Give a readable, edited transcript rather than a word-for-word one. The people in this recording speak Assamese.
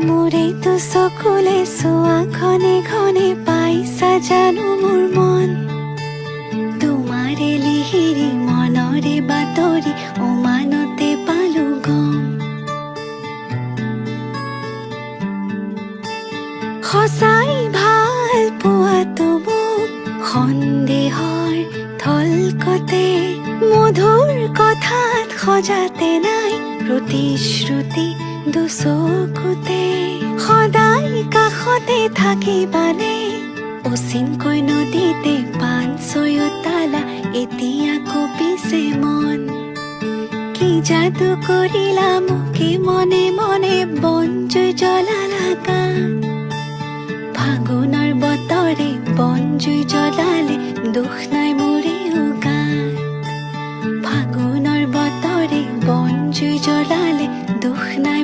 মোৰেতো চকুলে চোৱা ঘনে ঘনে পাইছা জানো মোৰ মন তোমাৰে লিহিৰি মনৰে বাতৰি উমানতে পালো গম সঁচাই ভাল পোৱাটো মোক সন্দেহৰ থলকতে মধুৰ কথাত সজাতে নাই প্ৰতিশ্ৰুতি দুচকুতে সদায় কাষতে থাকিবানে অচিনকৈ নদীতে পান ছয়োতালা এতিয়া কঁপিছে মন কি যাদু কৰিলা মোকে মনে মনে বনজুই জ্বলালা গান ফাগুনৰ বতৰে বনজুই জ্বলালে দুখ নাই মোৰেও গান ফাগুনৰ বতৰে বনজুই জ্বলালে দুখ নাই